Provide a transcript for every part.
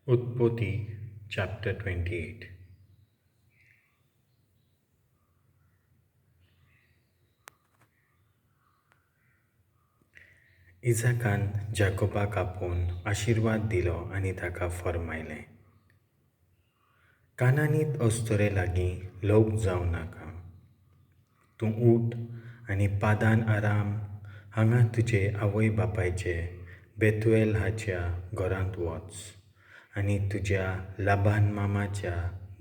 Utpoti chapter 28. इजाकान जाकोबाक आपोवन आशिर्वाद दिलो आनी ताका फर्मायलें, कानानीत अस्तोरे लागीं लोक जावं नाका. तूं उठ आनी पादान आराम हांगा तुजे आवय बापायचे बेतुएलाच्या घरांत वच आनी तुज्या लाबान मामाच्या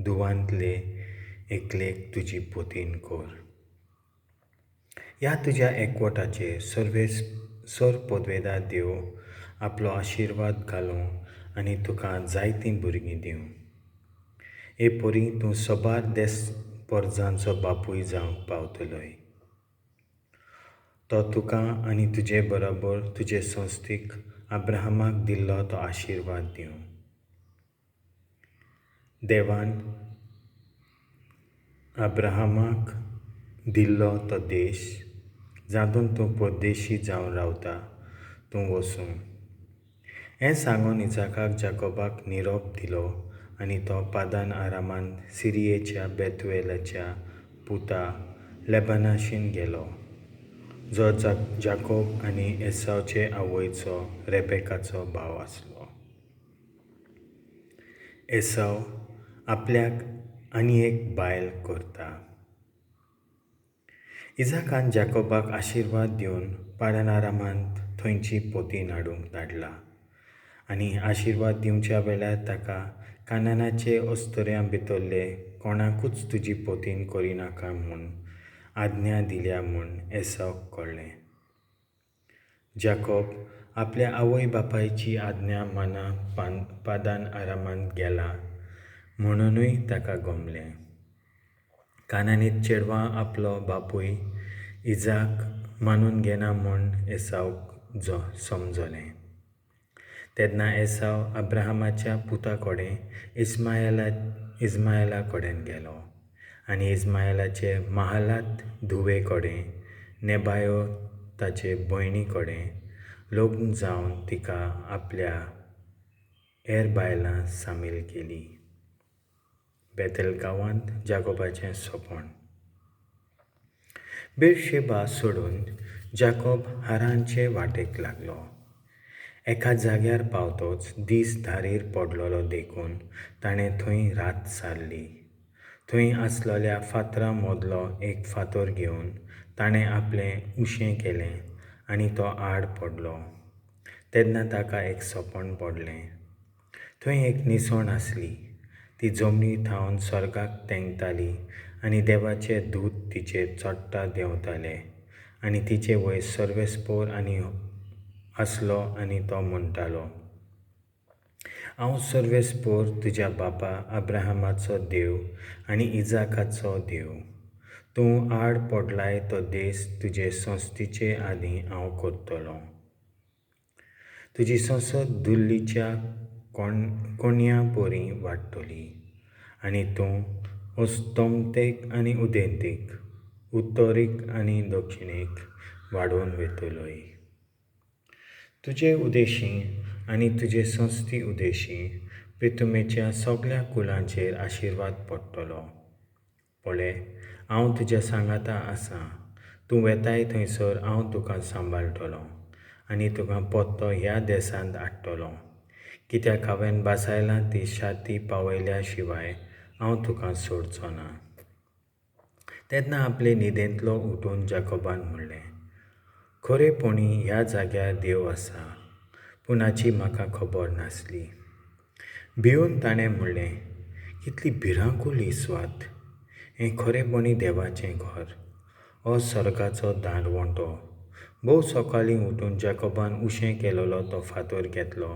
धुवांतले एकलेक तुजी पोतीन कोर. ह्या तुज्या एकवटाचेर सोरपोदवेदार देव आपलो आशिर्वाद घालूं आनी तुका जायतीं भुरगीं दिवं. हे पोरी तूं सोबार परजांचो बापूय जावंक पावतलोय. तो तुका आनी तुजे बरोबर तुजे संस्थीक अब्राहमाक दिल्लो तो आशिर्वाद दिवं. देवान अब्राहमाक दिल्लो तो देश जातून तूं परदेशी जावन रावता तूं वचूं. हें सांगून इजाकाक जाकोबाक निरोप दिलो आनी तो पादान आरामान सिरियेच्या बेतुएलाच्या पुता लेबानाशीन गेलो, जो जाकोब आनी एसावचे आवयचो रेबेकाचो भाव आसलो. एसाव आपल्याक आनी एक बायल करता. इजाकान जाकोबाक आशिर्वाद दिवन पादान आरामांत थंयची पोतीन हाडूंक धाडला आनी आशिर्वाद दिवच्या वेळार ताका कानानाचे अस्तोऱ्यां भितरले कोणाकूच तुजी पोतीन करिनाका म्हूण आज्ञा दिल्या म्हूण एसावक कळ्ळें. जाकोब आपल्या आवय बापायची आज्ञा माना पादान आरामांत गेला म्हणूनय ताका गमलें. कानानीत चेडवां आपलो बापूय इजाक मानून घेना म्हूण एसावक समजलें. तेदना एसाव अब्राहमाच्या पुता कडेन इस्माएला कडेन गेलो आनी इस्माएलाचे महालात धुवे कडेन नेबायो ताचे भयणी कडेन लग्न जावन तिका आपल्या हेर बायलां सामील केली. बेतेल गांवांत जाकोबाचें सोपण. बेर्शेबा सोडून जाकोब हारानचे वाटेक लागलो. एका जाग्यार पावतोच दीस धारीर पडलोलो देखून ताणें थंय रात सारली. थंय आसलोल्या फातरा मदलो एक फातर घेवन ताणें आपलें उशें केलें आनी तो आड पडलो. तेन्ना ताका एक सोपण पडलें. थंय एक nisônn असली. ती zomnir thaun sorgak tenktali आनी देवाचे दूत तिचेर choddta-denvtale आनी तिचे वयर Sorvespor आनी असलो आनी तो म्हणटालो, हांव सर्वेस्पोर तुज्या बापा अब्राहमाचो देव आनी इजाकाचो देव. तूं आड पडलाय तो देश तुजे संस्थीचे आदीं हांव करतलों. तुजी संसद dhul'lichea कोणया पोरी वाडटली आनी तूं अस्तोमतेक आनी उदेंतेक, उतोरीक आनी दक्षिणेक वाडोवन वेतलोय. तुजे उदेशी आनी तुजे संस्थी उदेशी प्रिथुमेच्या सगळ्या कुलांचेर आशिर्वाद पडटलो. पळय, हांव तुज्या सांगाता आसां. तूं वेताय थंयसर हांव तुका सांबाळटलों आनी तुका परतो ह्या देशांत हाडटलों, कित्याक हांवें बासायलां ती शाती पावयल्या शिवाय हांव तुका सोडचो ना. तेन्ना आपले न्हिदेंतलो उठून जाकोबान म्हणलें, खरेपणी ह्या जाग्यार देव आसा, पूण हाची म्हाका खबर नासली. भिवन ताणें म्हणलें, कितली भिरांकूळ इस्वात. हें खरेपणी देवाचें घर, हो सर्गाचो दांडवंटो. भोव सकाळीं उठून जाकोबान उशें केलोलो तो फातर घेतलो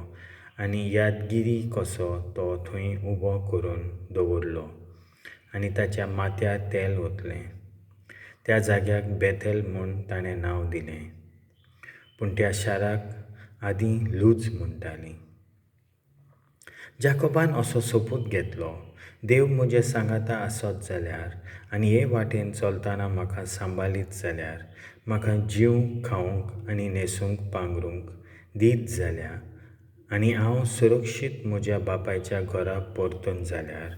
आनी यादगिरी कसो तो थंय उबो करून दवरलो आनी ताच्या माथ्यार तेल ओतलें. त्या जाग्याक बेतेल म्हूण ताणें नांव दिलें, पूण त्या शाराक आदीं लूज म्हणटालीं. जाकोबान असो सोपूत घेतलो, देव म्हजे सांगाता आसत जाल्यार आनी हे वाटेन चलतना म्हाका सांबाळीत जाल्यार, म्हाका जीव खावंक आनी न्हेसूंक पांघरूंक दीत जाल्यार आनी हांव सुरक्षीत म्हज्या बापायच्या घरा परतून जाल्यार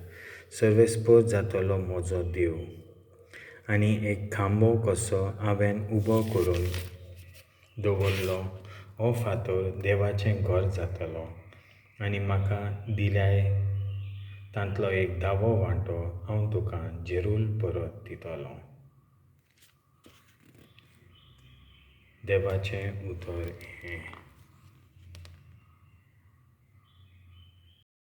सर्वेस्पोर जातलो म्हजो देव आनी एक खांबो कसो हांवें उबो करून दवरलो हो फातर देवाचें घर जातलो आनी म्हाका दिल्याय तांतलो एक दावो वांटो हांव तुका जरूर परत दितलो. देवाचें उतर हें.